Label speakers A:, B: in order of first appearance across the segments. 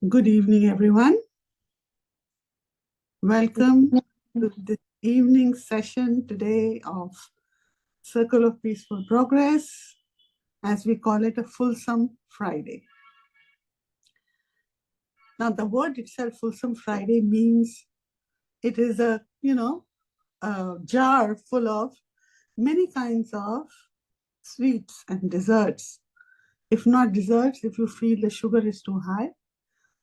A: Good evening, everyone. Welcome to this evening session today of Circle of Peaceful Progress, as we call it, a Fulsome Friday. Now, the word itself, Fulsome Friday, means it is a jar full of many kinds of sweets and desserts. If not desserts, if you feel the sugar is too high,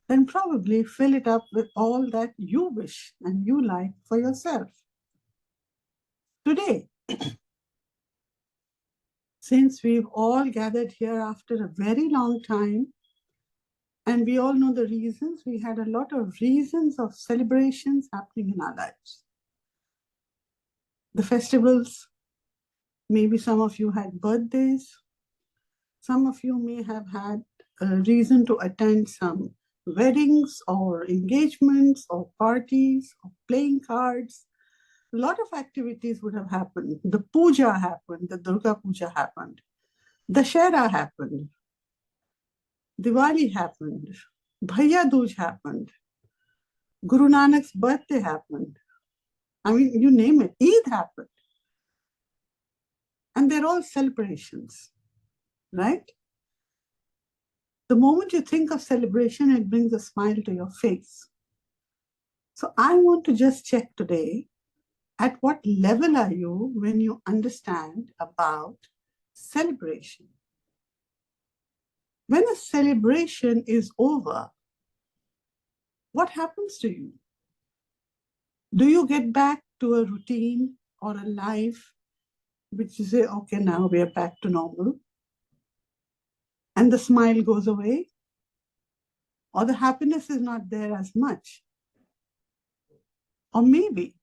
A: then probably fill it up with all that you wish and you like for yourself. Today, since we've all gathered here after a very long time, and we all know the reasons, we had a lot of reasons of celebrations happening in our lives. The festivals, maybe some of you had birthdays, some of you may have had a reason to attend some weddings or engagements or parties or playing cards. A lot of activities would have happened. The puja happened, the Durga Puja happened, Dashera happened, Diwali happened, Bhaiya Dooj happened, Guru Nanak's birthday happened. I mean, you name it, Eid happened. And they're all celebrations, right? The moment you think of celebration, it brings a smile to your face. So I want to just check today, at what level are you when you understand about celebration? When a celebration is over, what happens to you? Do you get back to a routine or a life which you say, okay, now we are back to normal, and the smile goes away? Or the happiness is not there as much? Or maybe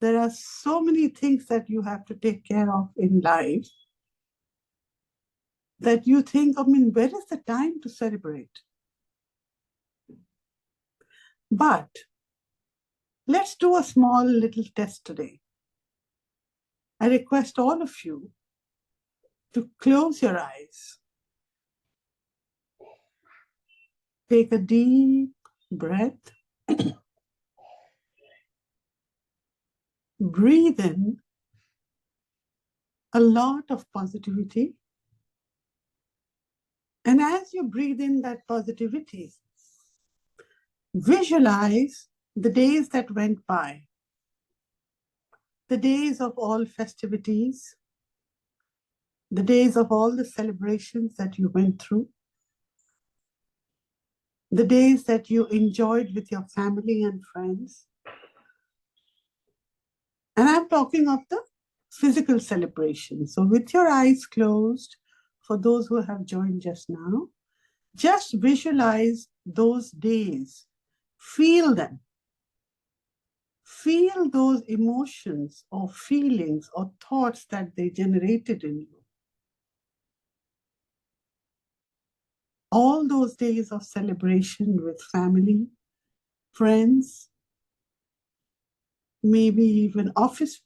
A: there are so many things that you have to take care of in life that you think, where is the time to celebrate? But let's do a small little test today. I request all of you to close your eyes. Take a deep breath. Breathe in a lot of positivity. And as you breathe in that positivity, visualize the days that went by, the days of all festivities, the days of all the celebrations that you went through, the days that you enjoyed with your family and friends. And I'm talking of the physical celebration. So with your eyes closed, for those who have joined just now, just visualize those days. Feel them. Feel those emotions or feelings or thoughts that they generated in you. All those days of celebration with family, friends, maybe even office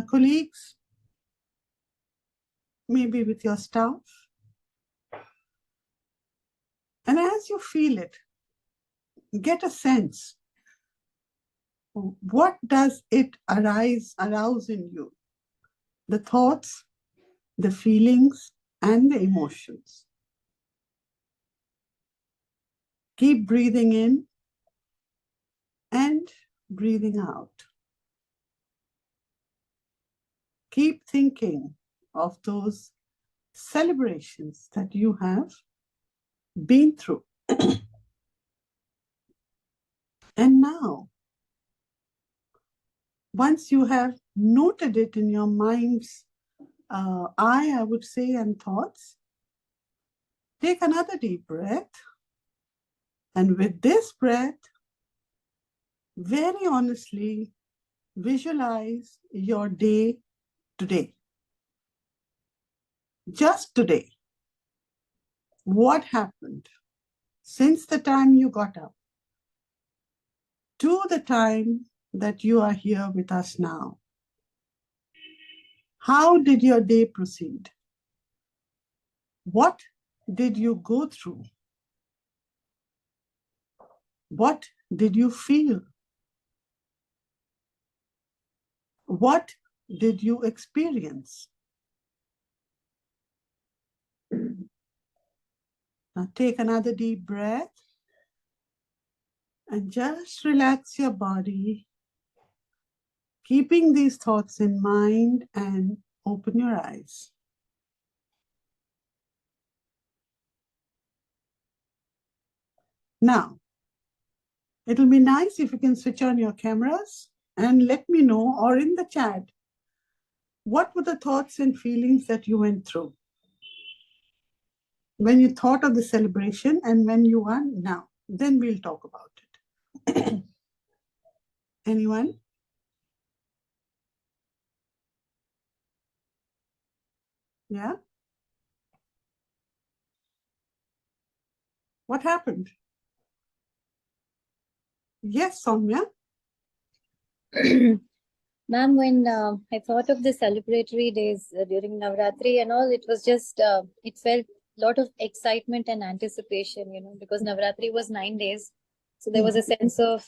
A: colleagues, maybe with your staff. And as you feel it, get a sense. What does it arouse in you? The thoughts, the feelings, and the emotions. Keep breathing in and breathing out. Keep thinking of those celebrations that you have been through. And now, once you have noted it in your mind's eye, I would say, and thoughts, take another deep breath. And with this breath, very honestly, visualize your day today. Just today. What happened since the time you got up to the time that you are here with us now? How did your day proceed? What did you go through? What did you feel? What did you experience? Now take another deep breath and just relax your body, keeping these thoughts in mind, and open your eyes. Now, it'll be nice if you can switch on your cameras and let me know, or in the chat, what were the thoughts and feelings that you went through when you thought of the celebration and when you are now. Then we'll talk about it. Anyone? Yeah? What happened? Yes, Soumya?
B: Ma'am, when I thought of the celebratory days during Navratri and all, it was just, it felt a lot of excitement and anticipation, you know, because Navratri was 9 days. So there was a sense of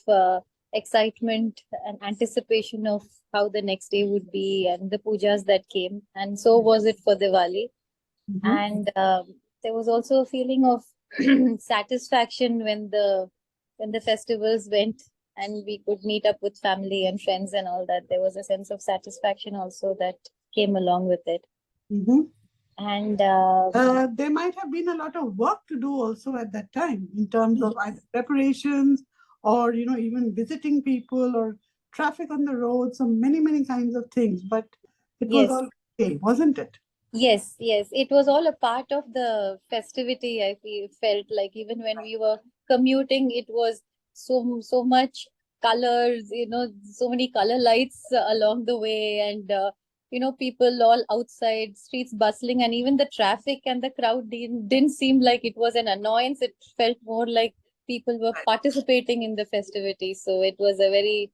B: excitement and anticipation of how the next day would be and the pujas that came. And so was it for Diwali. And there was also a feeling of satisfaction when the festivals went and we could meet up with family and friends and all that. There was a sense of satisfaction also that came along with it. And
A: there might have been a lot of work to do also at that time in terms of either preparations or, you know, even visiting people or traffic on the road, so many kinds of things. But it was all okay, wasn't it?
B: Yes, yes. It was all a part of the festivity. Felt like even when we were commuting, it was so much colors, you know, so many color lights along the way, and you know, people all outside, streets bustling, and even the traffic and the crowd didn't seem like it was an annoyance. It felt more like people were participating in the festivity. So it was a very,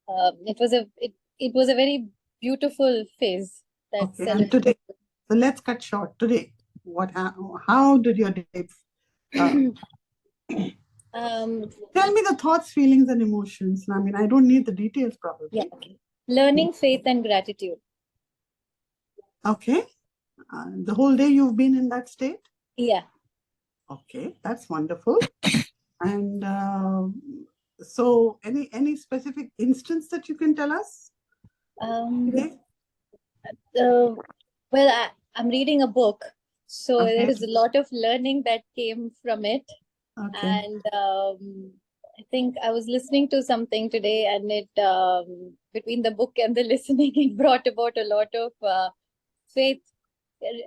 B: it was a very beautiful phase.
A: Okay, and today, so let's cut short. Today, how did your day? Tell me the thoughts, feelings, and emotions. I mean, I don't need the details probably.
B: Yeah, okay. Learning, faith, and gratitude.
A: Okay. The whole day you've been in that state?
B: Yeah.
A: Okay, that's wonderful. And so, any specific instance that you can tell us?
B: Well, I'm reading a book, so there is a lot of learning that came from it. And I think I was listening to something today, and it between the book and the listening, it brought about a lot of faith,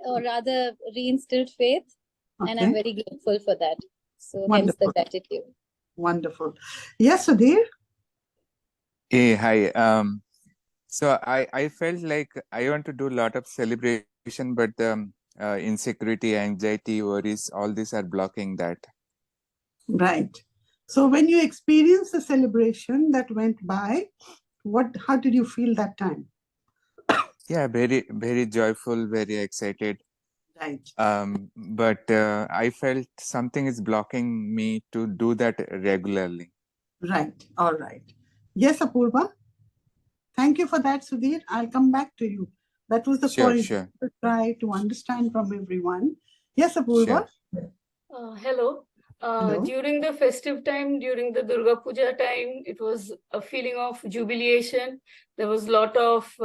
B: or rather reinstilled faith, and I'm very grateful for that. So hence the gratitude.
A: Wonderful. Yes, Sudhir?
C: Hey, hi. So I felt like I want to do a lot of celebration, but insecurity, anxiety, worries, all these are blocking that.
A: Right. So when you experienced the celebration that went by, how did you feel that time?
C: Yeah, very joyful, very excited.
A: Right.
C: But I felt something is blocking me to do that regularly.
A: Right. All right. Yes, Apurva? Thank you for that, Sudhir. I'll come back to you. That was the point to try to understand from everyone. Yes, Apurva?
D: Hello. During the festive time, during the Durga Puja time, it was a feeling of jubilation. There was a lot of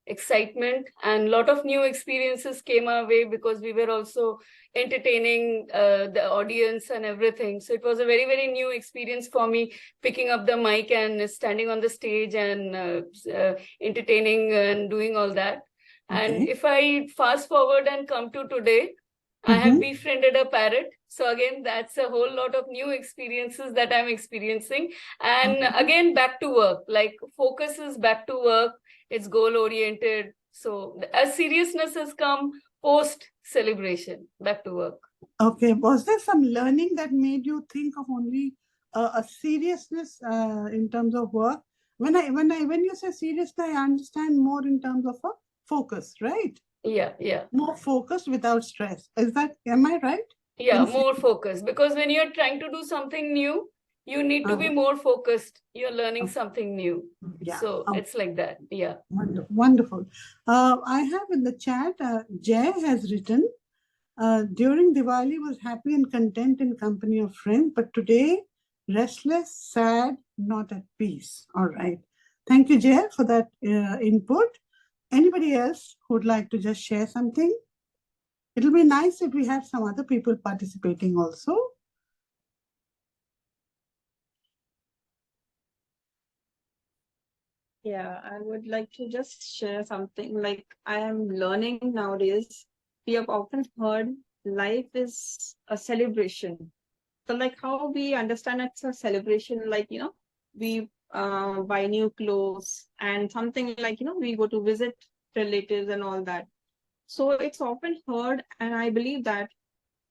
D: excitement and a lot of new experiences came our way because we were also entertaining the audience and everything. So it was a very new experience for me, picking up the mic and standing on the stage and entertaining and doing all that. And if I fast forward and come to today, I have befriended a parrot. So again, that's a whole lot of new experiences that I'm experiencing. And again, back to work, like focus is back to work. It's goal oriented. So as seriousness has come post celebration, back to work.
A: Okay. Was there some learning that made you think of only a seriousness in terms of work? When you say seriousness, I understand more in terms of a focus, right?
D: Yeah.
A: More focused without stress. Am I right?
D: Yeah, more focus. Because when you're trying to do something new, you need to be more focused. You're learning something new.
A: Yeah.
D: So it's like that. Yeah.
A: Wonderful. Wonderful. I have in the chat, Jay has written, during Diwali was happy and content in company of friends, but today restless, sad, not at peace. All right. Thank you, Jay, for that input. Anybody else who would like to just share something? It'll be nice if we have some other people participating also.
E: Yeah, I would like to just share something. Like, I am learning nowadays, we have often heard life is a celebration. So like how we understand it's a celebration, like, we buy new clothes and something like, we go to visit relatives and all that. So it's often heard, and I believe that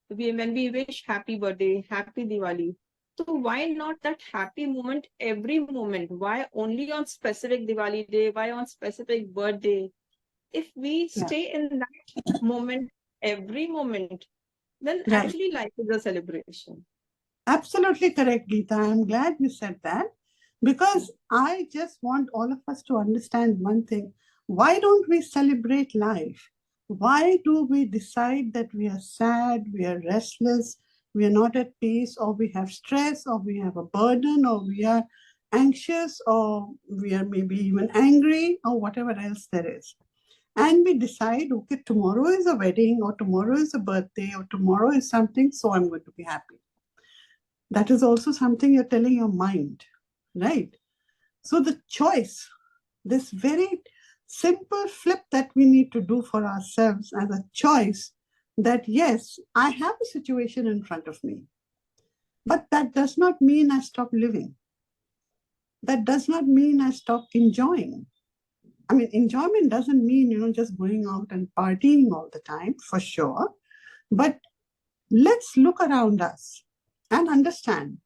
E: when we wish happy birthday, happy Diwali, so why not that happy moment every moment? Why only on specific Diwali day? Why on specific birthday? If we stay in that moment every moment, then actually life is a celebration.
A: Absolutely correct, Geeta. I'm glad you said that, because I just want all of us to understand one thing. Why don't we celebrate life? Why do we decide that we are sad, we are restless, we are not at peace, or we have stress, or we have a burden, or we are anxious, or we are maybe even angry, or whatever else there is? And we decide, okay, tomorrow is a wedding, or tomorrow is a birthday, or tomorrow is something, so I'm going to be happy. That is also something you're telling your mind, right? So the choice, this very simple flip that we need to do for ourselves as a choice, that yes, I have a situation in front of me, but that does not mean I stop living. That does not mean I stop enjoying. I mean, enjoyment doesn't mean, just going out and partying all the time, for sure. But let's look around us and understand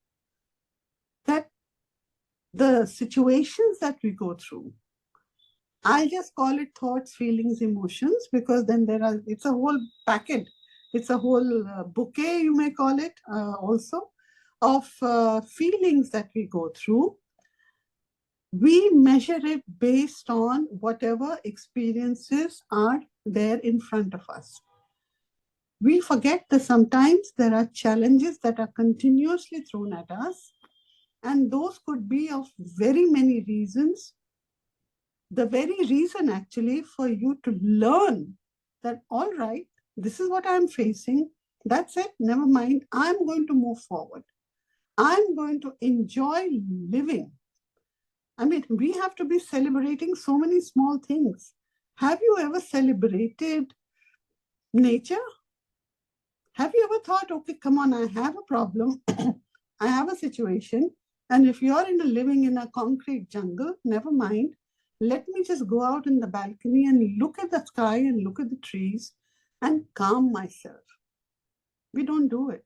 A: that the situations that we go through, I just call it thoughts, feelings, emotions, because then it's a whole packet. It's a whole bouquet, you may call it, also, of feelings that we go through. We measure it based on whatever experiences are there in front of us. We forget that sometimes there are challenges that are continuously thrown at us, and those could be of very many reasons. The very reason actually for you to learn that, all right, this is what I'm facing. That's it. Never mind. I'm going to move forward. I'm going to enjoy living. I mean, we have to be celebrating so many small things. Have you ever celebrated nature? Have you ever thought, okay, come on, I have a problem. I have a situation. And if you're living in a concrete jungle, never mind. Let me just go out in the balcony and look at the sky and look at the trees and calm myself. We don't do it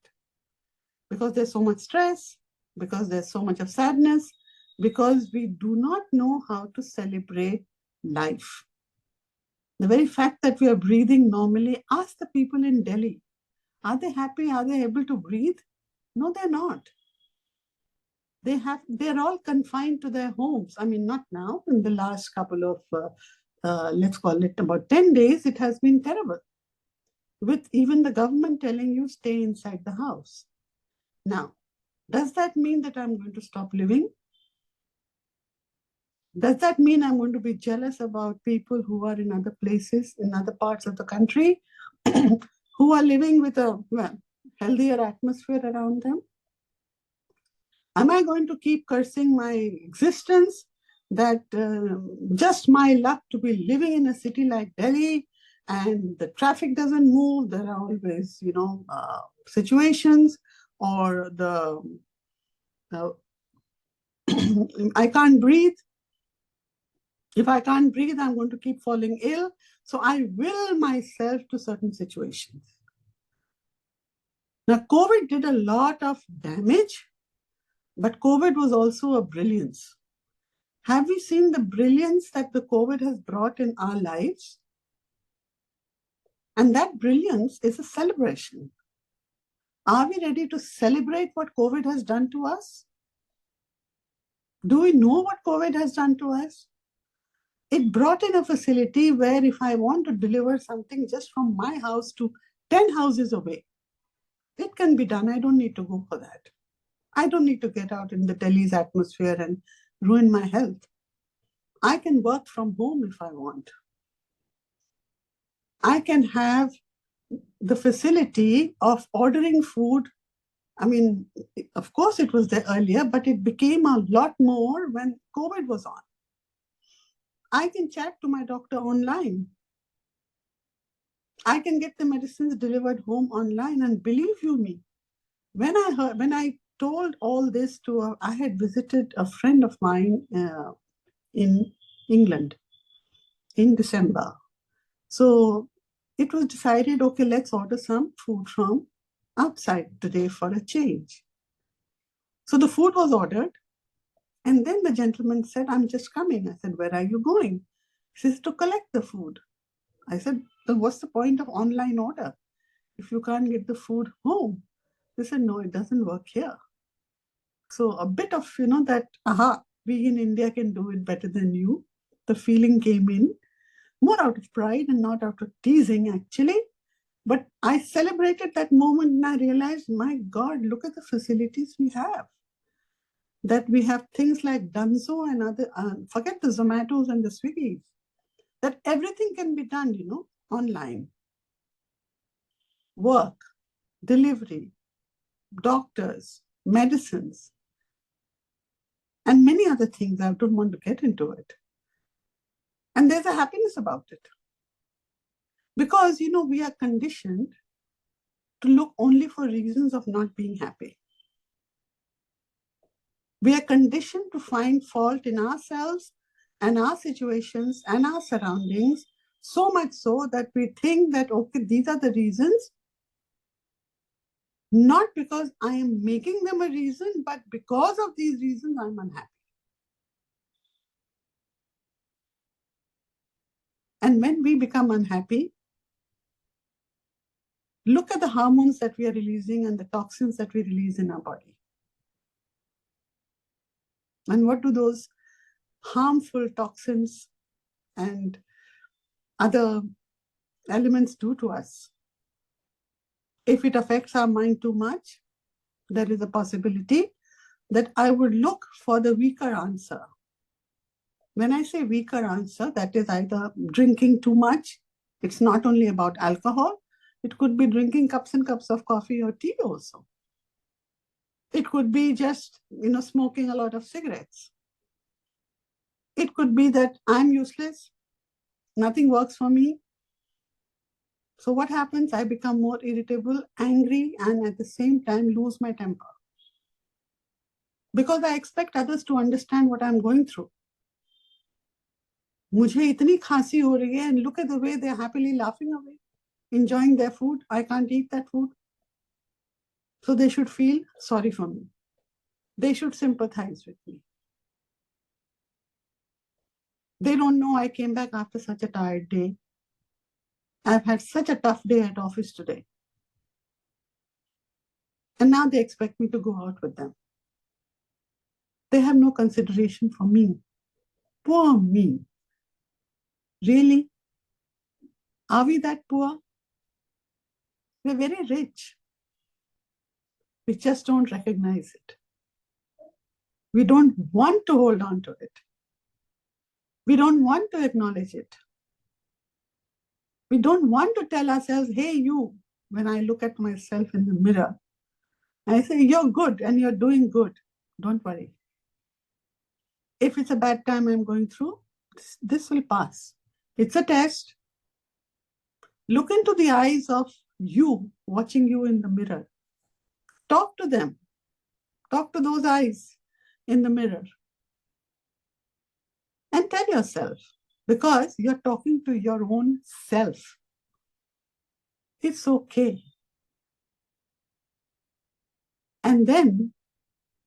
A: because there's so much stress, because there's so much of sadness, because we do not know how to celebrate life. The very fact that we are breathing normally, ask the people in Delhi, are they happy? Are they able to breathe? No, they're not. They're all confined to their homes. I mean, not now. In the last couple of, let's call it about 10 days, it has been terrible. With even the government telling you stay inside the house. Now, does that mean that I'm going to stop living? Does that mean I'm going to be jealous about people who are in other places, in other parts of the country, who are living with a healthier atmosphere around them? Am I going to keep cursing my existence that just my luck to be living in a city like Delhi and the traffic doesn't move, there are always, situations, or I can't breathe. If I can't breathe, I'm going to keep falling ill. So I will myself to certain situations. Now, COVID did a lot of damage, but COVID was also a brilliance. Have we seen the brilliance that the COVID has brought in our lives? And that brilliance is a celebration. Are we ready to celebrate what COVID has done to us? Do we know what COVID has done to us? It brought in a facility where if I want to deliver something just from my house to 10 houses away, it can be done. I don't need to go for that. I don't need to get out in the Delhi's atmosphere and ruin my health. I can work from home if I want. I can have the facility of ordering food. I mean, of course it was there earlier, but it became a lot more when COVID was on. I can chat to my doctor online. I can get the medicines delivered home online, and believe you me, when I told all this to I had visited a friend of mine in England in December. So it was decided, okay, let's order some food from outside today for a change. So the food was ordered, and then the gentleman said, I'm just coming. I said, where are you going? He says, to collect the food. I said, then what's the point of online order if you can't get the food home? They said, no, it doesn't work here. So a bit of, that, we in India can do it better than you. The feeling came in more out of pride and not out of teasing, actually. But I celebrated that moment and I realized, my God, look at the facilities we have. That we have things like Dunzo and other, forget the Zomatos and the Swiggies, that everything can be done, online. Work, delivery, doctors, medicines, and many other things. I don't want to get into it. And there's a happiness about it. Because, we are conditioned to look only for reasons of not being happy. We are conditioned to find fault in ourselves and our situations and our surroundings, so much so that we think that, okay, these are the reasons, not because I am making them a reason, but because of these reasons, I'm unhappy. And when we become unhappy, look at the hormones that we are releasing and the toxins that we release in our body. And what do those harmful toxins and other elements do to us? If it affects our mind too much, there is a possibility that I would look for the weaker answer. When I say weaker answer, that is either drinking too much. It's not only about alcohol. It could be drinking cups and cups of coffee or tea also. It could be just, smoking a lot of cigarettes. It could be that I'm useless. Nothing works for me. So what happens? I become more irritable, angry, and at the same time lose my temper. Because I expect others to understand what I'm going through. मुझे इतनी खांसी हो रही है, and look at the way they're happily laughing away, enjoying their food. I can't eat that food. So they should feel sorry for me. They should sympathize with me. They don't know I came back after such a tired day. I've had such a tough day at office today. And now they expect me to go out with them. They have no consideration for me. Poor me. Really? Are we that poor? We're very rich. We just don't recognize it. We don't want to hold on to it. We don't want to acknowledge it. We don't want to tell ourselves, hey, you, when I look at myself in the mirror, I say, you're good and you're doing good. Don't worry. If it's a bad time I'm going through, this will pass. It's a test. Look into the eyes of you watching you in the mirror. Talk to them. Talk to those eyes in the mirror. And tell yourself, because you're talking to your own self. It's okay. And then,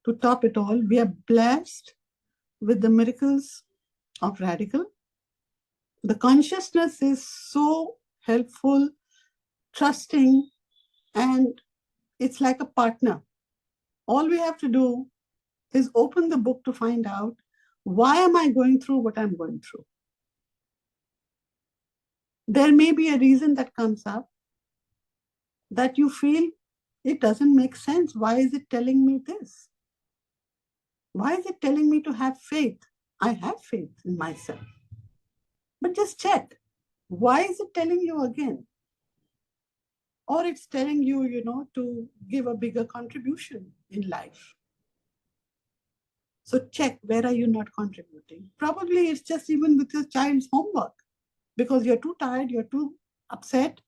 A: to top it all, we are blessed with the miracles of Redikall. The consciousness is so helpful, trusting, and it's like a partner. All we have to do is open the book to find out, why am I going through what I'm going through? There may be a reason that comes up that you feel it doesn't make sense. Why is it telling me this? Why is it telling me to have faith? I have faith in myself. But just check. Why is it telling you again? Or it's telling you, to give a bigger contribution in life. So check, where are you not contributing? Probably it's just even with your child's homework, because you're too tired, you're too upset,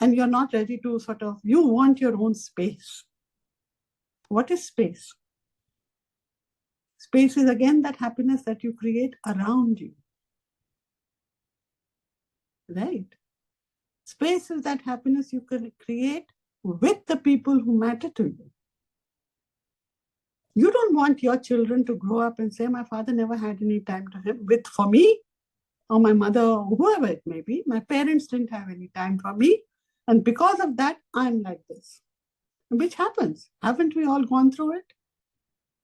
A: and you're not ready to you want your own space. What is space? Space is again that happiness that you create around you. Right? Space is that happiness you can create with the people who matter to you. You don't want your children to grow up and say, my father never had any time for me, or my mother, or whoever it may be. My parents didn't have any time for me. And because of that, I'm like this. Which happens. Haven't we all gone through it?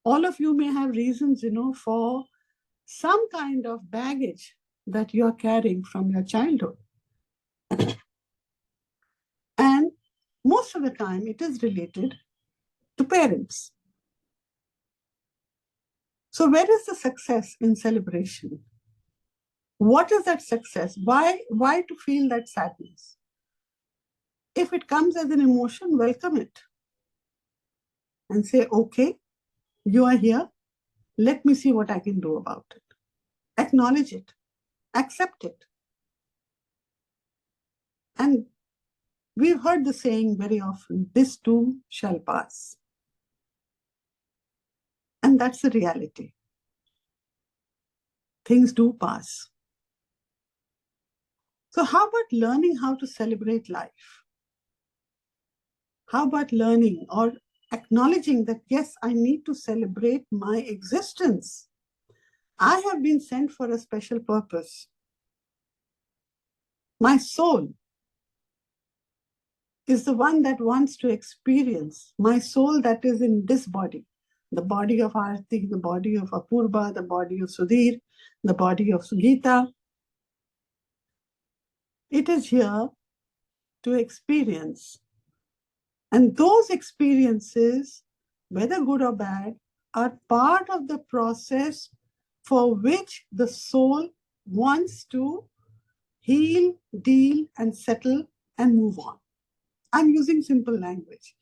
A: All of you may have reasons, for some kind of baggage that you're carrying from your childhood. And most of the time, it is related to parents. So where is the success in celebration? What is that success? Why to feel that sadness? If it comes as an emotion, welcome it. And say, okay, you are here. Let me see what I can do about it. Acknowledge it. Accept it. And we've heard the saying very often, this too shall pass. And that's the reality. Things do pass. So how about learning how to celebrate life? How about learning or acknowledging that, yes, I need to celebrate my existence. I have been sent for a special purpose. My soul is the one that wants to experience. My soul that is in this body, the body of Arati, the body of Apurva, the body of Sudhir, the body of Sugita. It is here to experience. And those experiences, whether good or bad, are part of the process for which the soul wants to heal, deal, and settle and move on. I'm using simple language.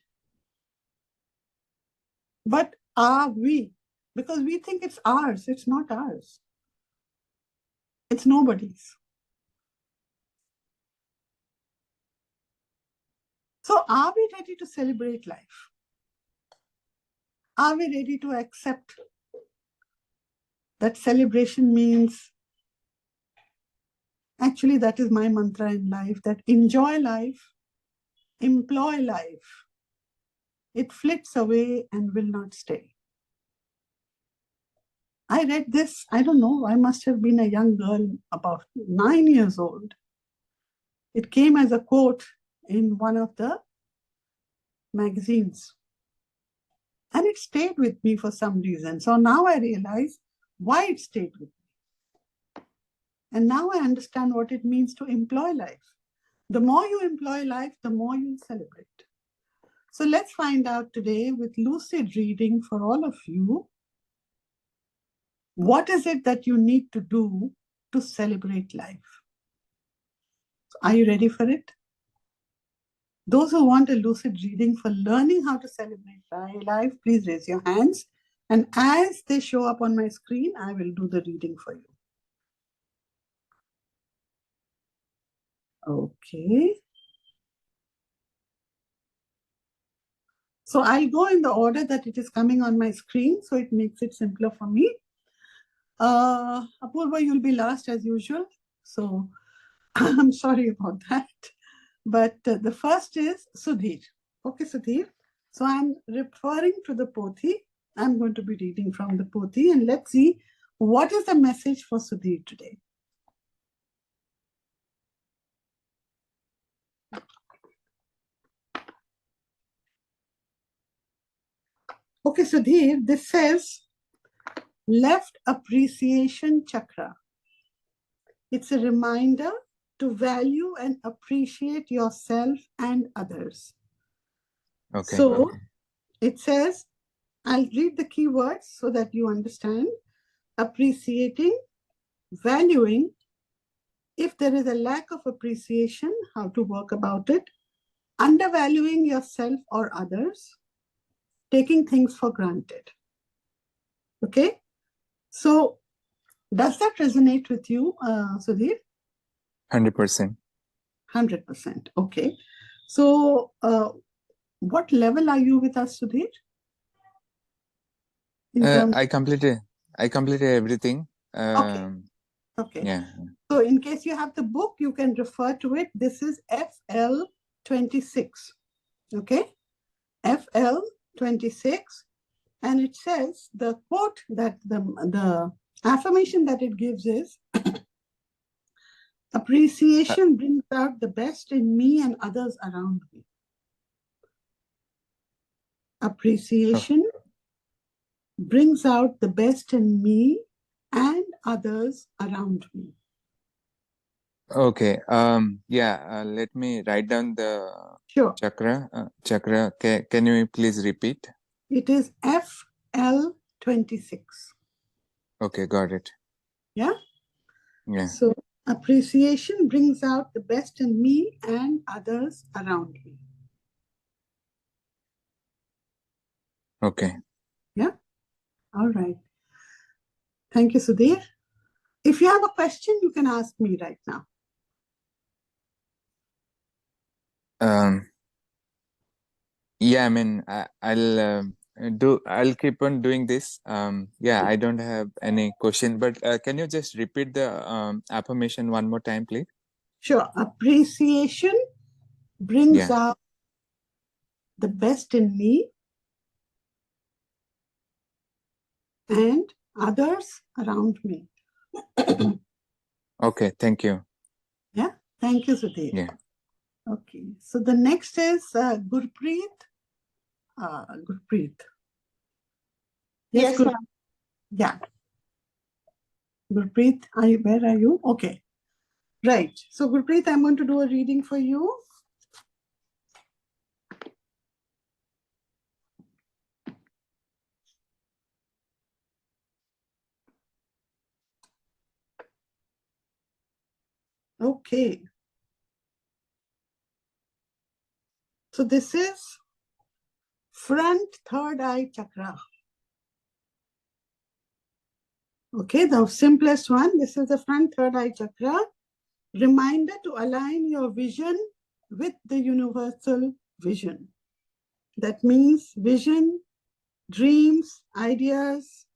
A: But are we? Because we think it's ours. It's not ours. It's nobody's. So are we ready to celebrate life? Are we ready to accept that celebration means, actually that is my mantra in life, that enjoy life, employ life. It flits away and will not stay. I read this, I don't know, I must have been a young girl, about 9 years old. It came as a quote in one of the magazines. And it stayed with me for some reason. So now I realize why it stayed with me. And now I understand what it means to employ life. The more you employ life, the more you celebrate. So let's find out today with lucid reading for all of you, what is it that you need to do to celebrate life? So are you ready for it? Those who want a lucid reading for learning how to celebrate life, please raise your hands. And as they show up on my screen, I will do the reading for you. Okay. So I'll go in the order that it is coming on my screen, so it makes it simpler for me. Apurva, you'll be last as usual. So I'm sorry about that. But the first is Sudhir. Okay, Sudhir. So I'm referring to the Pothi. I'm going to be reading from the Pothi, and let's see what is the message for Sudhir today. Okay, Sudhir, this says left appreciation chakra. It's a reminder to value and appreciate yourself and others.
C: Okay.
A: So it says, I'll read the keywords so that you understand. Appreciating, valuing. If there is a lack of appreciation, how to work about it. Undervaluing yourself or others. Taking things for granted. Okay? So does that resonate with you, Sudhir?
C: 100%.
A: 100%. Okay. So what level are you with us, Sudhir?
C: I completed everything.
A: Okay. Okay.
C: Yeah.
A: So in case you have the book, you can refer to it. This is FL26. Okay. FL26. And it says, the quote that the affirmation that it gives is, appreciation brings out the best in me and others around me. Appreciation brings out the best in me and others around me.
C: Okay. Yeah. Let me write down the chakra. Chakra. Can you please repeat?
A: It is FL26.
C: Okay, got it.
A: Yeah.
C: Yeah.
A: So appreciation brings out the best in me and others around me.
C: Okay.
A: Yeah. All right. Thank you, Sudhir. If you have a question, you can ask me right now.
C: Yeah, I mean, I'll keep on doing this. Yeah, I don't have any question, but can you just repeat the affirmation one more time, please?
A: Sure. Appreciation brings out the best in me and others around me.
C: Okay, thank you.
A: Yeah, thank you, Sudhir.
C: Yeah.
A: Okay, so the next is Gurpreet. Gurpreet.
E: Yes, ma'am.
A: Yeah. Gurpreet, where are you? Okay. Right. So Gurpreet, I'm going to do a reading for you. Okay. So this is front third eye chakra. Okay, the simplest one. This is the front third eye chakra. Reminder to align your vision with the universal vision. That means vision, dreams, ideas,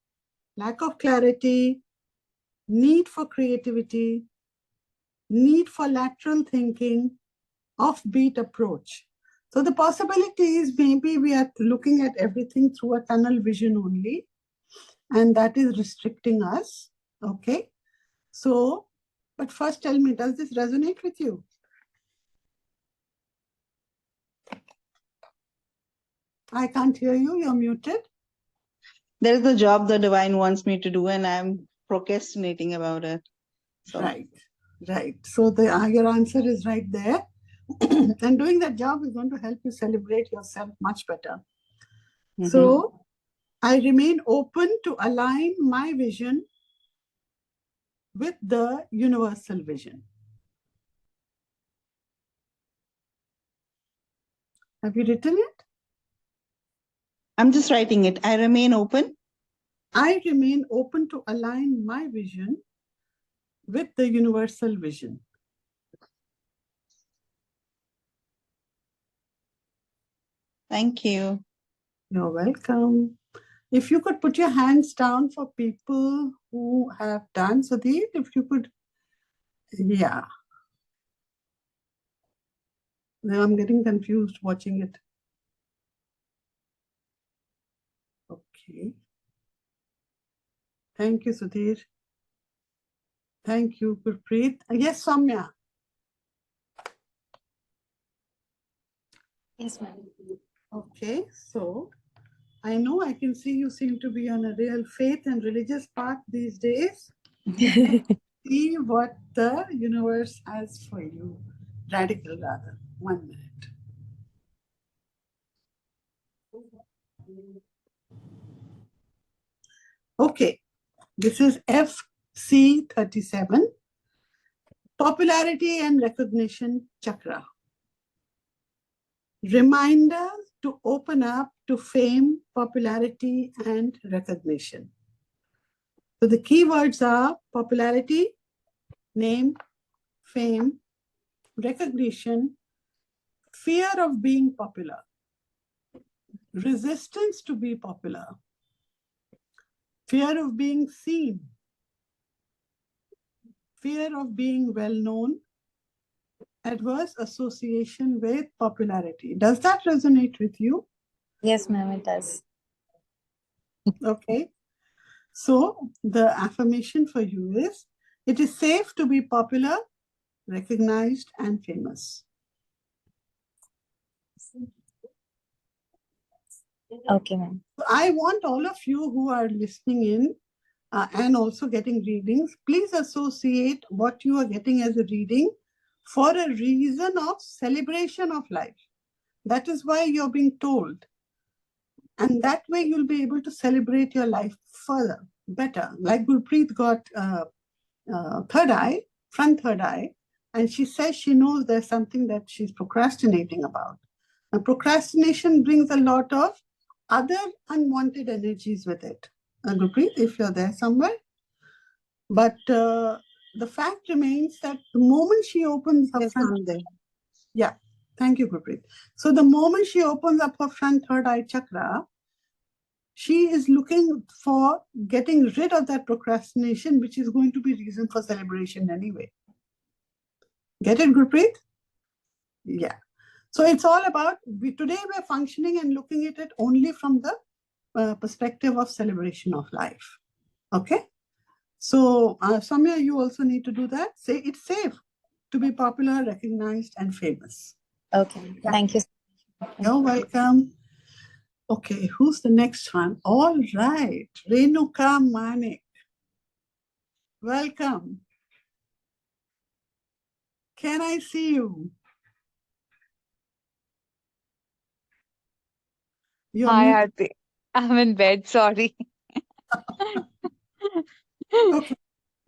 A: lack of clarity, need for creativity, need for lateral thinking, offbeat approach. So the possibility is maybe we are looking at everything through a tunnel vision only, and that is restricting us. Okay. So, but first tell me, does this resonate with you? I can't hear you. You're muted.
F: There is a job the divine wants me to do, and I'm procrastinating about it. So.
A: Right. So your answer is right there. And doing that job is going to help you celebrate yourself much better. Mm-hmm. So I remain open to align my vision with the universal vision. Have you written it?
F: I'm just writing it. I remain open.
A: I remain open to align my vision with the universal vision.
F: Thank you.
A: You're welcome. If you could put your hands down for people who have done, Sudhir, if you could, yeah. Now I'm getting confused watching it. Okay. Thank you, Sudhir. Thank you, Gurpreet. Yes, Soumya.
B: Yes, ma'am.
A: Okay, so I know, I can see you seem to be on a real faith and religious path these days. See what the universe has for you. Radical, rather. 1 minute. Okay, this is FC37, Popularity and Recognition Chakra. Reminder to open up to fame, popularity, and recognition. So the keywords are popularity, name, fame, recognition, fear of being popular, resistance to be popular, fear of being seen, fear of being well known, adverse association with popularity. Does that resonate with you?
B: Yes, ma'am, it does.
A: Okay. So the affirmation for you is, it is safe to be popular, recognized, and famous.
B: Okay, ma'am.
A: I want all of you who are listening in and also getting readings, please associate what you are getting as a reading for a reason of celebration of life. That is why you're being told. And that way you'll be able to celebrate your life further, better. Like Gurpreet got third eye, front third eye, and she says she knows there's something that she's procrastinating about. And procrastination brings a lot of other unwanted energies with it. Gurpreet, if you're there somewhere. But the fact remains that the moment she opens her front, yeah, thank you, Gurpreet. So the moment she opens up her front third eye chakra, she is looking for getting rid of that procrastination, which is going to be reason for celebration anyway. Get it, Gurpreet? Yeah. So it's all about, today we're functioning and looking at it only from the perspective of celebration of life. Okay? So, Samya, you also need to do that. Say it's safe to be popular, recognized, and famous.
B: Okay,
A: Yeah.
B: thank you.
A: You're welcome. Okay, who's the next one? All right, Renuka Manik. Welcome. Can I see you?
G: Hi, Aarti. I'm in bed, sorry.
A: Okay,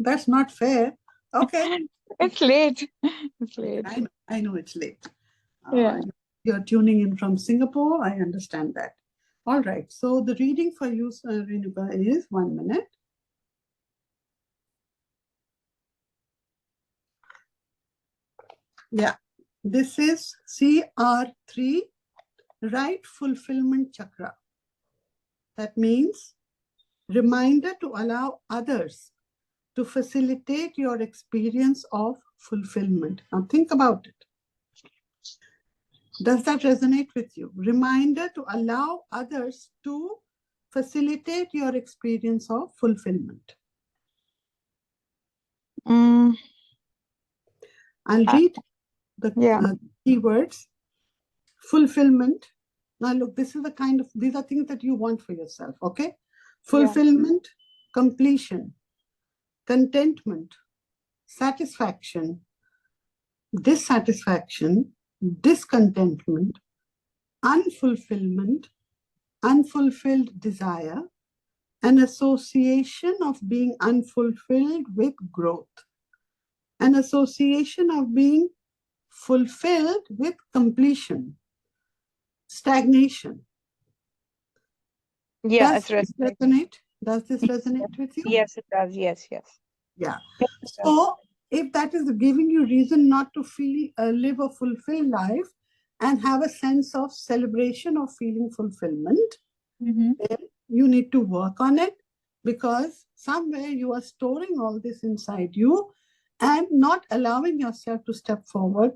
A: that's not fair. Okay.
G: It's late. It's late.
A: I know it's late.
G: Yeah.
A: You're tuning in from Singapore. I understand that. All right. So the reading for you, Renuka, is 1 minute. Yeah. This is CR3, Right Fulfillment Chakra. That means reminder to allow others to facilitate your experience of fulfillment. Now think about it. Does that resonate with you? Reminder to allow others to facilitate your experience of fulfillment. I'll read the keywords. Fulfillment. Now look, this is the kind of, these are things that you want for yourself, okay? Fulfillment, completion, contentment, satisfaction, dissatisfaction, discontentment, unfulfillment, unfulfilled desire, an association of being unfulfilled with growth, an association of being fulfilled with completion, stagnation.
G: Yeah,
A: Does this resonate? Does this resonate with you?
G: Yes, it does. Yes, yes.
A: Yeah. So if that is giving you reason not to feel, live a fulfilled life and have a sense of celebration of feeling fulfillment, then you need to work on it, because somewhere you are storing all this inside you and not allowing yourself to step forward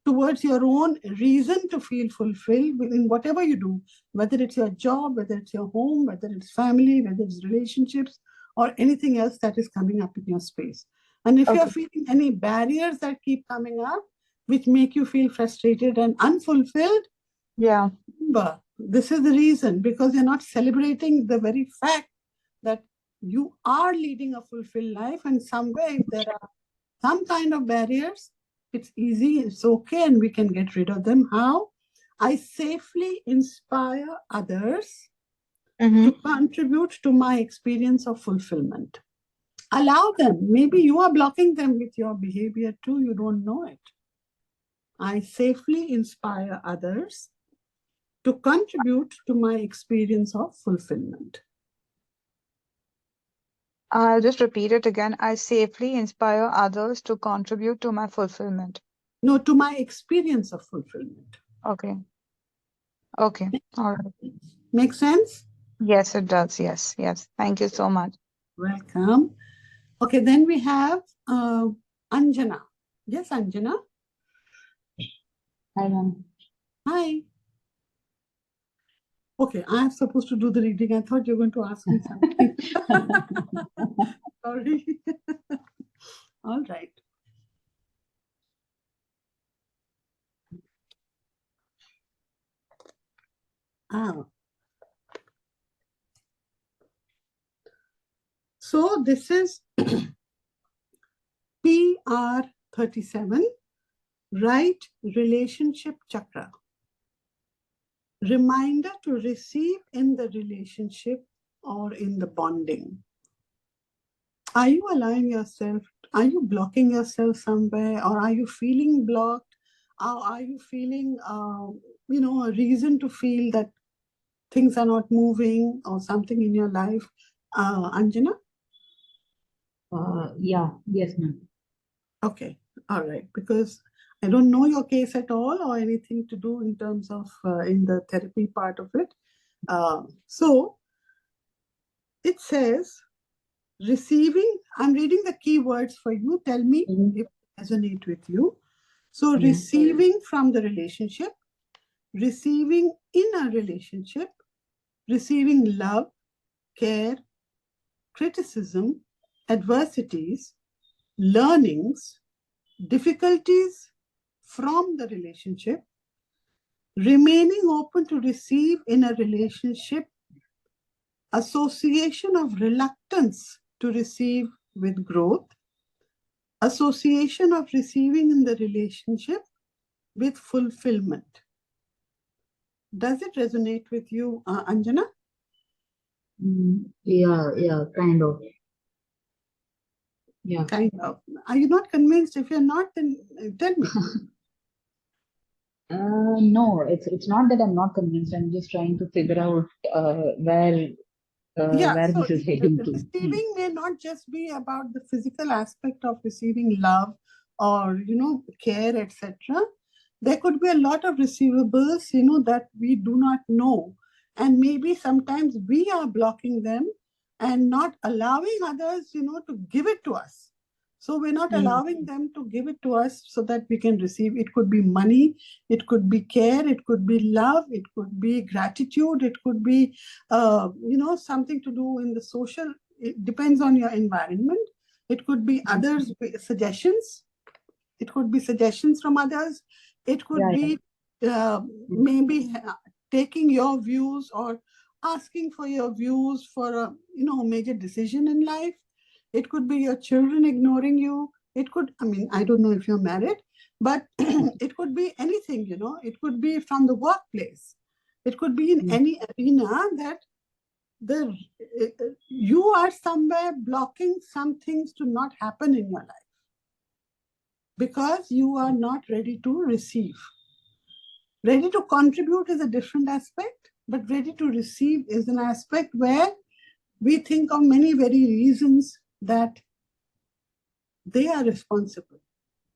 A: towards your own reason to feel fulfilled in whatever you do, whether it's your job, whether it's your home, whether it's family, whether it's relationships, or anything else that is coming up in your space. And if you're feeling any barriers that keep coming up, which make you feel frustrated and unfulfilled, remember, This is the reason, because you're not celebrating the very fact that you are leading a fulfilled life, and somewhere if there are some kind of barriers, it's easy, it's okay, and we can get rid of them. How? I safely inspire others to contribute to my experience of fulfillment. Allow them. Maybe you are blocking them with your behavior too, you don't know it. I safely inspire others to contribute to my experience of fulfillment.
G: I'll just repeat it again. I safely inspire others to contribute to my fulfillment.
A: No, to my experience of fulfillment.
G: Okay. Okay. All right.
A: Make sense?
G: Yes, it does. Yes. Yes. Thank you so much.
A: Welcome. Okay, then we have Anjana. Yes, Anjana.
H: Hi, ma'am.
A: Hi. Okay, I'm supposed to do the reading. I thought you were going to ask me something. Sorry. All right. So this is PR37, right relationship chakra. Reminder to receive in the relationship or in the bonding. Are you allowing yourself, are you blocking yourself somewhere, or are you feeling blocked? Or are you feeling, a reason to feel that things are not moving or something in your life? Anjana?
H: Yes, ma'am.
A: Okay, all right, because I don't know your case at all or anything to do in terms of in the therapy part of it. So it says receiving, I'm reading the keywords for you. Tell me if they resonate with you. So receiving from the relationship, receiving in a relationship, receiving love, care, criticism, adversities, learnings, difficulties from the relationship, remaining open to receive in a relationship, association of reluctance to receive with growth, association of receiving in the relationship with fulfillment. Does it resonate with you, Anjana?
H: Yeah, kind of. Yeah.
A: Kind of. Are you not convinced? If you're not, then tell me.
H: No, it's not that I'm not convinced. I'm just trying to figure out where
A: So
H: this is heading to.
A: receiving may not just be about the physical aspect of receiving love or, care, etc. There could be a lot of receivables, that we do not know. And maybe sometimes we are blocking them and not allowing others, to give it to us. So we're not allowing them to give it to us so that we can receive. It could be money, it could be care, it could be love, it could be gratitude, it could be, something to do in the social. It depends on your environment. It could be others' suggestions. It could be suggestions from others. It could be maybe taking your views or asking for your views for a major decision in life. It could be your children ignoring you. It could, I don't know if you're married, but it could be anything, It could be from the workplace. It could be in any arena that you are somewhere blocking some things to not happen in your life because you are not ready to receive. Ready to contribute is a different aspect, but ready to receive is an aspect where we think of many very reasons that they are responsible.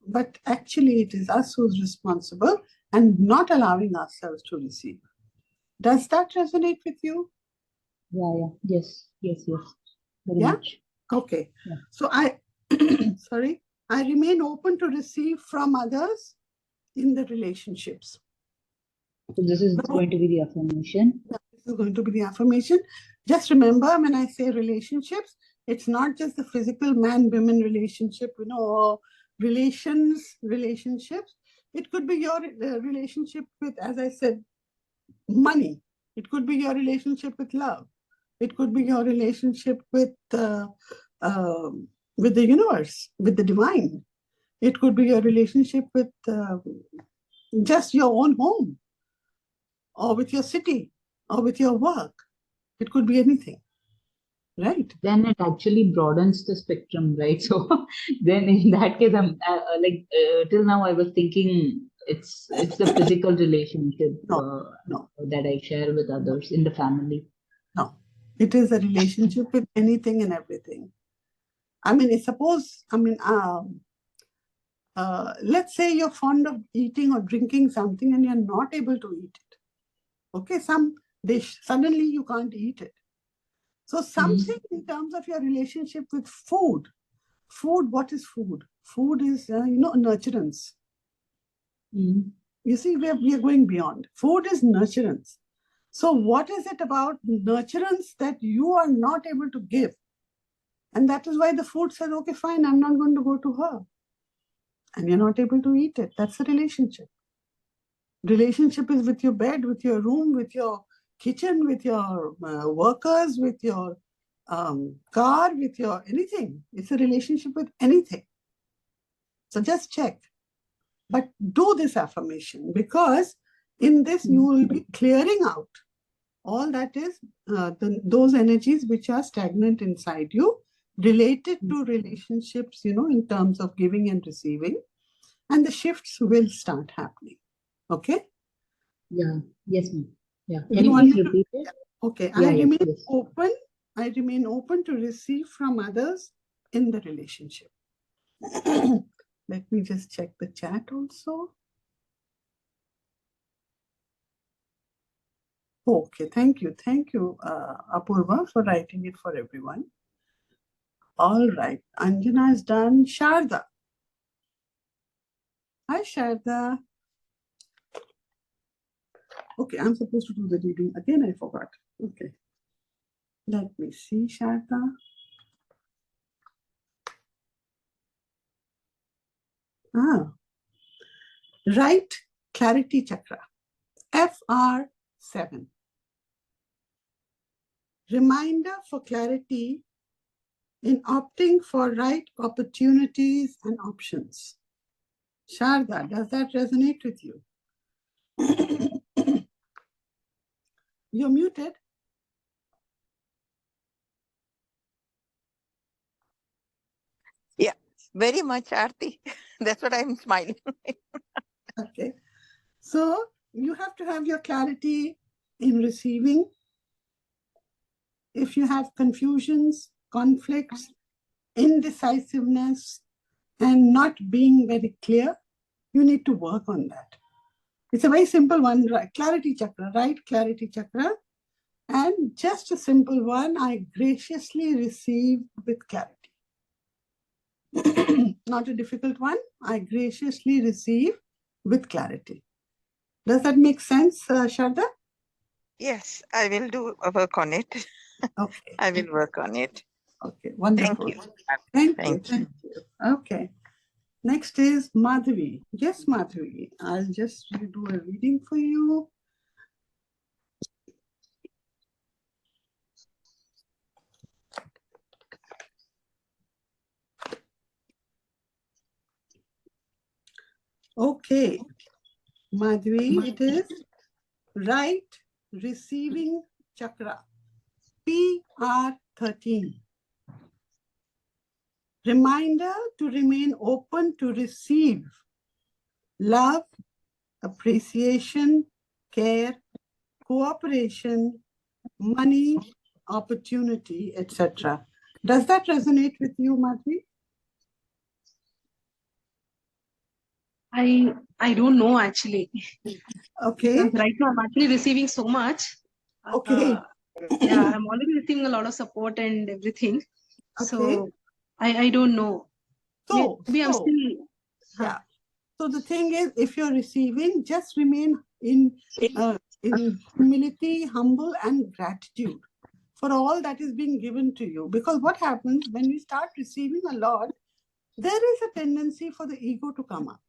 A: But actually it is us who's responsible and not allowing ourselves to receive. Does that resonate with you?
H: Yes. Very much.
A: Okay.
H: Yeah.
A: So I remain open to receive from others in the relationships.
H: So this is going to be the affirmation.
A: This is going to be the affirmation. Just remember, when I say relationships, it's not just the physical man-woman relationship, or relationships. It could be your relationship with, as I said, money. It could be your relationship with love. It could be your relationship with the universe, with the divine. It could be your relationship with just your own home, or with your city, or with your work. It could be anything, right?
H: Then it actually broadens the spectrum, right? So then in that case, I'm till now I was thinking it's the physical relationship
A: No.
H: that I share with others in the family.
A: No, it is a relationship with anything and everything. I mean, let's say you're fond of eating or drinking something and you're not able to eat it. Okay, some dish, suddenly you can't eat it. So something in terms of your relationship with food. Food, what is food? Food is, nurturance. You see, we are going beyond. Food is nurturance. So what is it about nurturance that you are not able to give? And that is why the food says, okay, fine, I'm not going to go to her. And you're not able to eat it. That's a relationship. Relationship is with your bed, with your room, with your kitchen, with your workers, with your car, with your anything. It's a relationship with anything. So just check. But do this affirmation, because in this you will be clearing out all that is those energies which are stagnant inside you, related to relationships, in terms of giving and receiving, and the shifts will start happening. Okay?
H: Yeah. Yes, ma'am. Yeah. Can you please repeat it?
A: Okay.
H: Yeah,
A: I remain
H: yes.
A: open. I remain open to receive from others in the relationship. Let me just check the chat also. Okay, thank you. Thank you, Apurva, for writing it for everyone. All right, Anjana is done. Sharda. Hi, Sharda. Okay, I'm supposed to do the reading again. I forgot. Okay. Let me see, Sharda. Right clarity chakra, FR7. Reminder for clarity in opting for right opportunities and options. Sharda, does that resonate with you? You're muted.
I: Yeah, very much, Aarti. That's what I'm smiling.
A: Okay. So you have to have your clarity in receiving. If you have confusions, conflicts, indecisiveness, and not being very clear, you need to work on that. It's a very simple one, right? Clarity chakra, right? Clarity chakra. And just a simple one, I graciously receive with clarity. Not a difficult one. I graciously receive with clarity. Does that make sense, Sharda?
I: Yes, I will do work on it.
A: Okay.
I: I will work on it.
A: Okay, wonderful.
I: Thank you.
A: Thank you. Okay. Next is Madhavi. Yes, Madhavi. I'll just do a reading for you. Okay. Madhavi, it is right receiving chakra, PR13. Reminder to remain open to receive love, appreciation, care, cooperation, money, opportunity, etc. Does that resonate with you, Madhvi?
J: I don't know actually.
A: Okay.
J: Because right now I'm actually receiving so much.
A: Okay.
J: Yeah, I'm already receiving a lot of support and everything.
A: Okay.
J: So I don't know. Maybe I'm still.
A: Yeah. So the thing is, if you're receiving, just remain in humility, humble, and gratitude for all that is being given to you. Because what happens when we start receiving a lot, there is a tendency for the ego to come up.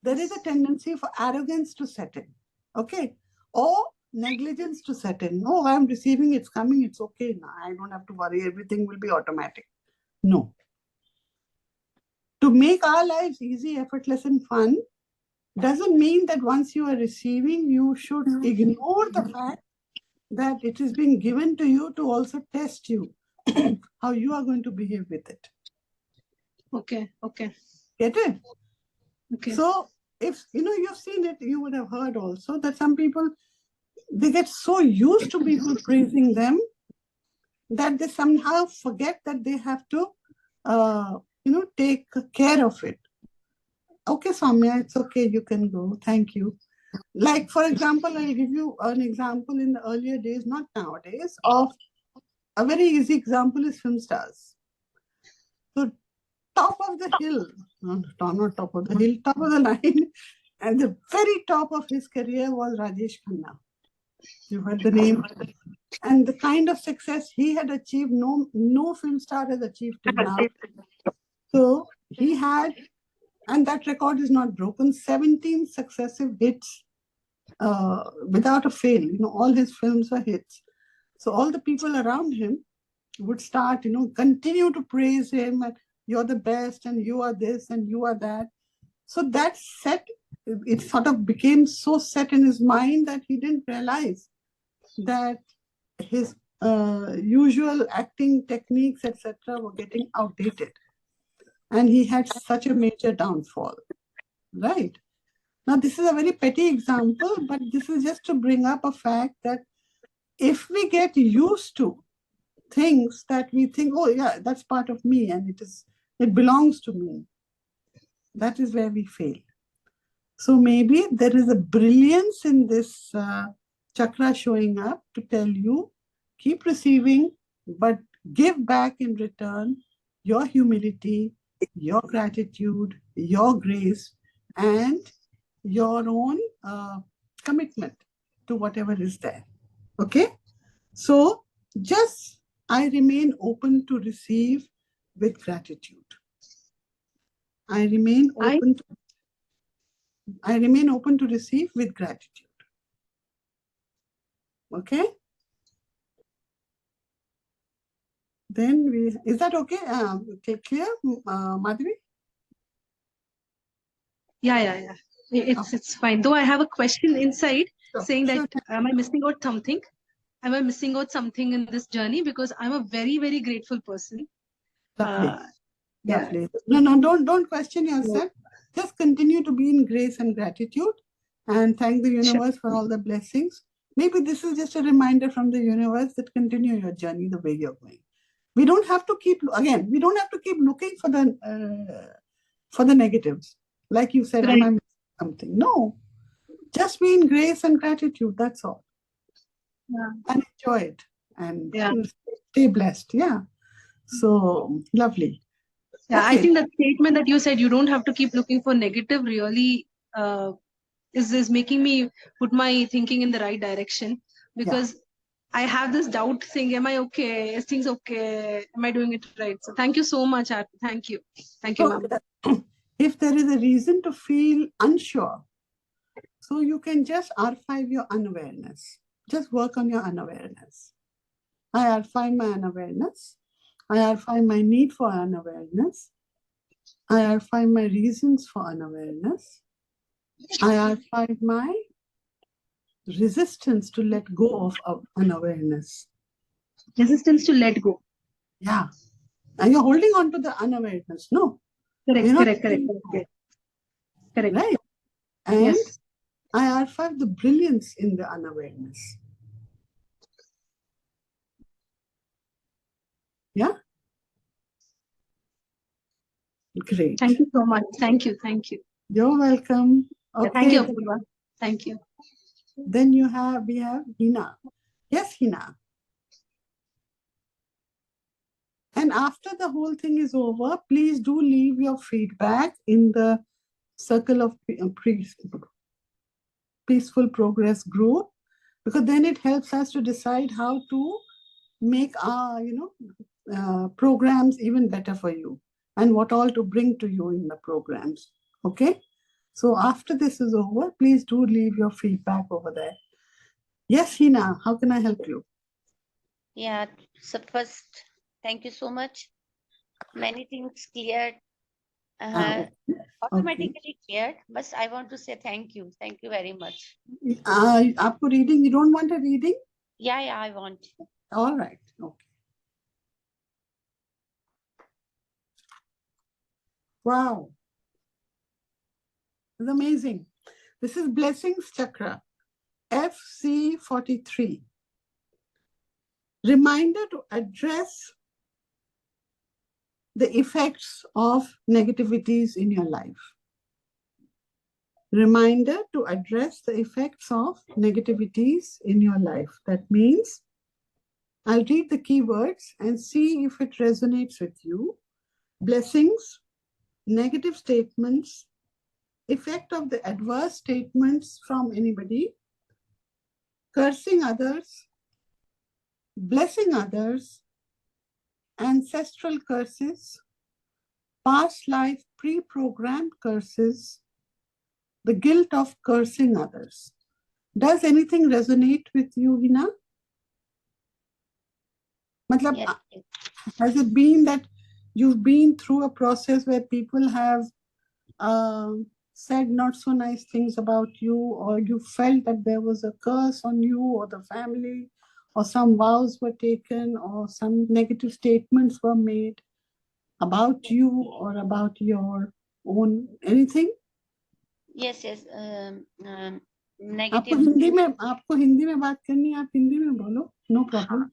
A: There is a tendency for arrogance to set in. Okay. Or negligence to set in. Oh, I'm receiving, it's coming, it's okay now. I don't have to worry, everything will be automatic. No. To make our lives easy, effortless, and fun doesn't mean that once you are receiving, you should ignore the fact that it is being given to you to also test you how you are going to behave with it.
J: Okay.
A: Get it?
J: Okay.
A: So if you've seen it, you would have heard also that some people, they get so used to people praising them that they somehow forget that they have to take care of it. Okay, Soumya, it's okay, you can go. Thank you. Like, for example, I'll give you an example in the earlier days, not nowadays, of a very easy example is film stars. So, top of the hill, not top of the hill, top of the line, and the very top of his career was Rajesh Khanna. You heard the name. And the kind of success he had achieved, no film star has achieved till now. So, he had, and that record is not broken, 17 successive hits without a fail. All his films were hits. So all the people around him would start, continue to praise him, and you're the best, and you are this, and you are that. So that it sort of became so set in his mind that he didn't realize that his usual acting techniques, etc., were getting outdated. And he had such a major downfall, right? Now, this is a very petty example, but this is just to bring up a fact that if we get used to things that we think, oh yeah, that's part of me and it belongs to me, that is where we fail. So maybe there is a brilliance in this chakra showing up to tell you, keep receiving, but give back in return your humility, your gratitude, your grace, and your own commitment to whatever is there. Okay? So just I remain open to receive with gratitude. I remain open to receive with gratitude. Okay? Then is that okay? Clear, Madhuri?
J: Yeah. It's fine. Though I have a question inside saying that am I missing out something? Am I missing out something in this journey? Because I'm a very, very grateful person.
A: Lovely. Lovely. No, don't question yourself. Just continue to be in grace and gratitude and thank the universe for all the blessings. Maybe this is just a reminder from the universe that continue your journey the way you're going. We don't have to keep looking for the negatives. Like you said, am I missing something? No. Just be in grace and gratitude. That's all.
J: Yeah.
A: And enjoy it. And stay blessed. Yeah. So lovely.
J: Yeah, okay. I think that statement that you said, you don't have to keep looking for negative, really is making me put my thinking in the right direction, because I have this doubt saying, am I okay? Is things okay? Am I doing it right? So thank you so much, Arati. Thank you. Thank you, ma'am.
A: If there is a reason to feel unsure, so you can just archive your unawareness. Just work on your unawareness. I archive my unawareness. I archive my need for unawareness. I archive my reasons for unawareness. I archive my resistance to let go of unawareness.
J: Resistance to let go.
A: Yeah. And you're holding on to the unawareness. No.
J: Correct.
A: Right. And I archive the brilliance in the unawareness. Yeah. Great.
J: Thank you so much. Thank you.
A: You're welcome. Okay.
J: Thank you, Apurva. Thank you.
A: Then we have Hina. Yes, Hina. And after the whole thing is over, please do leave your feedback in the Circle of Peaceful Progress group, because then it helps us to decide how to make our, programs even better for you and what all to bring to you in the programs. Okay? So after this is over, please do leave your feedback over there. Yes, Hina, how can I help you?
K: Yeah, so first, thank you so much. Many things cleared,
A: Okay.
K: automatically cleared, but I want to say thank you. Thank you very much.
A: आपको reading, you don't want a reading?
K: Yeah, I want.
A: All right. Okay. Wow. It's amazing. This is Blessings Chakra, FC43. Reminder to address the effects of negativities in your life. Reminder to address the effects of negativities in your life. That means I'll read the keywords and see if it resonates with you. Blessings, negative statements, effect of the adverse statements from anybody, cursing others, blessing others, ancestral curses, past life pre-programmed curses, the guilt of cursing others. Does anything resonate with you, Hina? Matlab,
K: Yes.
A: has it been that you've been through a process where people have said not so nice things about you, or you felt that there was a curse on you or the family, or some vows were taken, or some negative statements were made about you or about your own anything?
K: Yes.
A: आपको
K: Negative.
A: Hindi में बात करनी है, आप हिंदी में बोलो, no problem.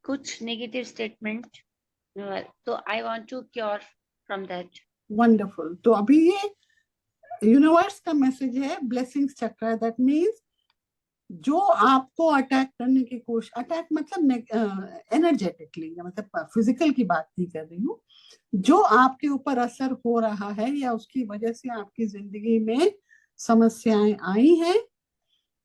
K: कुछ negative statement, so I want to cure from that.
A: Wonderful. तो अभी ये यूनिवर्स का मैसेज है, ब्लेसिंग्स चक्र. दैट मीन्स जो आपको अटैक करने की कोशिश, अटैक मतलब एनर्जेटिकली, मतलब फिजिकल की बात नहीं कर रही हूँ, जो आपके ऊपर असर हो रहा है या उसकी वजह से आपकी जिंदगी में समस्याएं आई हैं,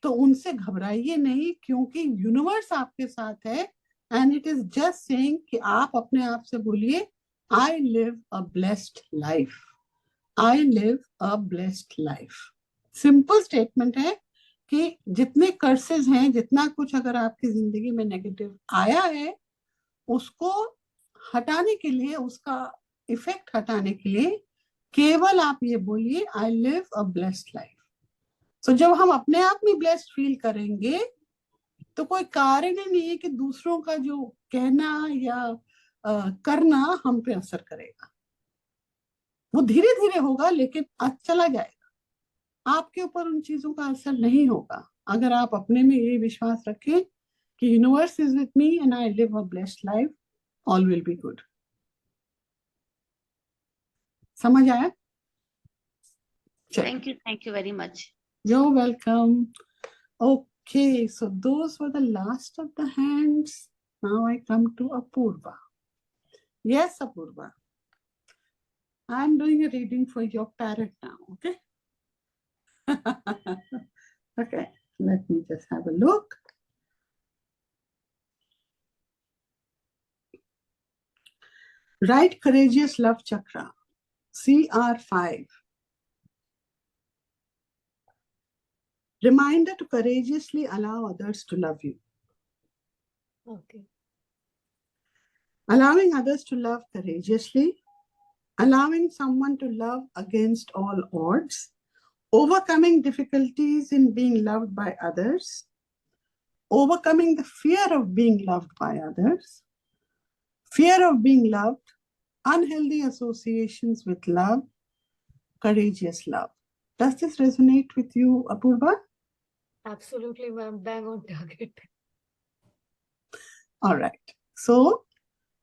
A: तो उनसे घबराइए नहीं, क्योंकि यूनिवर्स आपके साथ है. And it is just saying कि आप अपने आप से बोलिए, I live a blessed life. I live a blessed life. Simple statement है कि जितने कर्सेस हैं, जितना कुछ अगर आपकी जिंदगी में नेगेटिव आया है, उसको हटाने के लिए, उसका इफेक्ट हटाने के लिए केवल आप ये बोलिए, I live a blessed life. तो जब हम अपने आप में ब्लेस्ड फील करेंगे, तो कोई कारण ही नहीं है कि दूसरों का जो कहना या करना हम पे असर करेगा. वो धीरे धीरे होगा, लेकिन चला जाएगा. आपके ऊपर उन चीजों का असर नहीं होगा अगर आप अपने में ये विश्वास रखें कि universe is with me and I live a blessed life, all will be good. समझ आया?
K: Thank you very much.
A: You're welcome. Okay, so those were the last of the hands. Now I come to Apurva. Yes, Apurva. I'm doing a reading for your parrot now, okay? Okay, let me just have a look. Right Courageous Love Chakra, CR5. Reminder to courageously allow others to love you.
D: Okay.
A: Allowing others to love courageously, allowing someone to love against all odds, overcoming difficulties in being loved by others, overcoming the fear of being loved by others, fear of being loved, unhealthy associations with love, courageous love. Does this resonate with you, Apurva?
D: Absolutely, ma'am. Bang on target.
A: All right. So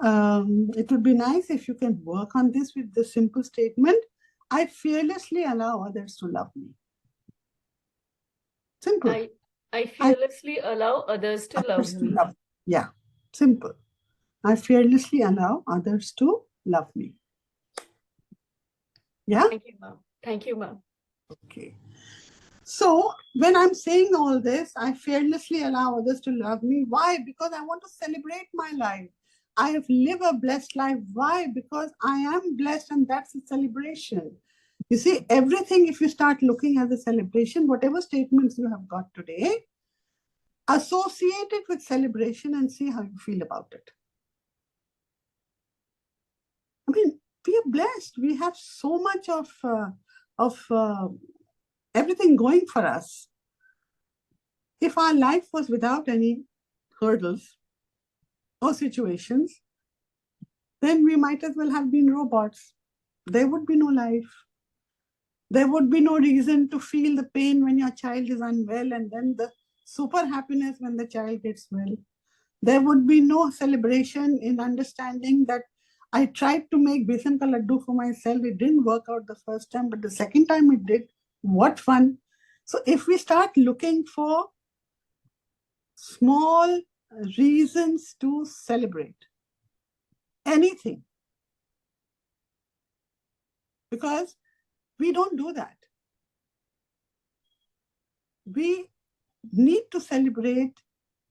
A: it would be nice if you can work on this with the simple statement, I fearlessly allow others to love me. Simple.
D: I fearlessly allow others to love me.
A: Yeah, simple. I fearlessly allow others to love me. Yeah?
D: Thank you, ma'am. Thank you, ma'am.
A: Okay. So when I'm saying all this, I fearlessly allow others to love me. Why? Because I want to celebrate my life. I have lived a blessed life. Why? Because I am blessed, and that's a celebration. You see, everything, if you start looking at the celebration, whatever statements you have got today, Associate it with celebration and see how you feel about it. I mean, we are blessed. We have so much of everything going for us. If our life was without any hurdles or situations, then we might as well have been robots. There would be no life. There would be no reason to feel the pain when your child is unwell and then the super happiness when the child gets well. There would be no celebration in understanding that I tried to make besan ka laddu for myself. It didn't work out the first time, but the second time it did. What fun. So if we start looking for small reasons to celebrate anything, because we don't do that. We need to celebrate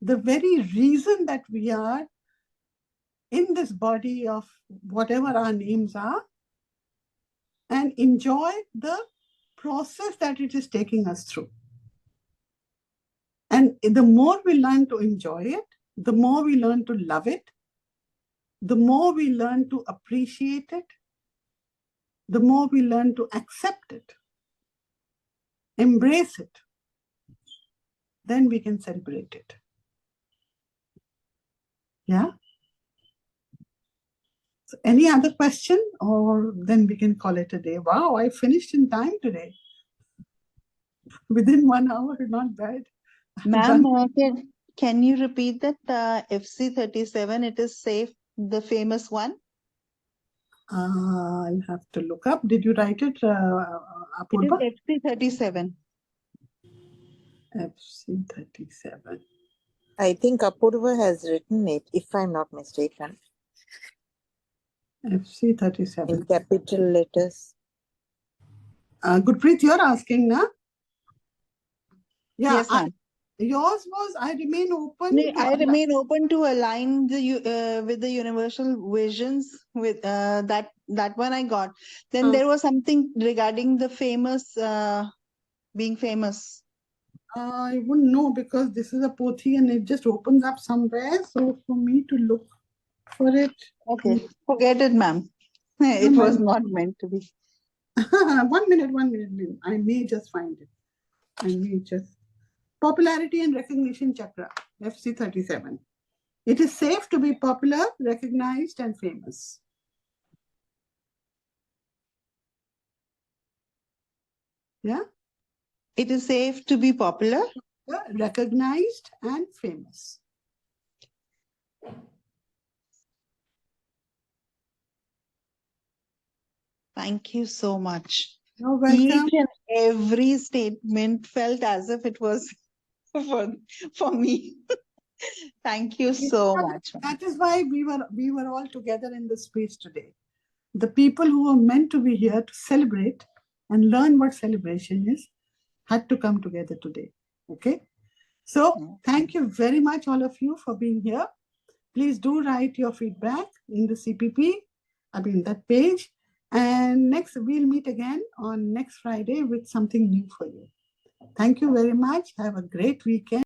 A: the very reason that we are in this body of whatever our names are and enjoy the process that it is taking us through. And the more we learn to enjoy it, the more we learn to love it, the more we learn to appreciate it, the more we learn to accept it, embrace it, then we can celebrate it. Yeah? So any other question, or then we can call it a day? Wow, I finished in time today. Within 1 hour, not bad.
F: Ma'am, can you repeat that FC37, it is safe, the famous one?
A: I'll have to look up. Did you write it, Apurva?
F: It is FC37.
A: FC37.
I: I think Apurva has written it, if I'm not mistaken.
A: FC37.
I: In capital letters.
A: Gurpreet, you're asking, na? Yeah,
F: Yes, ma'am.
A: Yours was, I remain open.
F: I remain open to align the with the universal visions with that one I got. Then there was something regarding the famous being famous.
A: I wouldn't know because this is a pothi and it just opens up somewhere. So for me to look for it.
F: Okay, forget it, ma'am. It was not meant to be.
A: 1 minute. I may just find it. Popularity and recognition chakra, FC37. It is safe to be popular, recognized, and famous. Yeah?
F: It is safe to be popular,
A: recognized, and famous.
F: Thank you so much.
A: You're welcome.
F: Each and every statement felt as if it was for me. Thank you so much.
A: That is why we were all together in this space today. The people who were meant to be here to celebrate and learn what celebration is had to come together today. Okay? So thank you very much, all of you, for being here. Please do write your feedback in the CPP, that page. And next, we'll meet again on next Friday with something new for you. Thank you very much. Have a great weekend.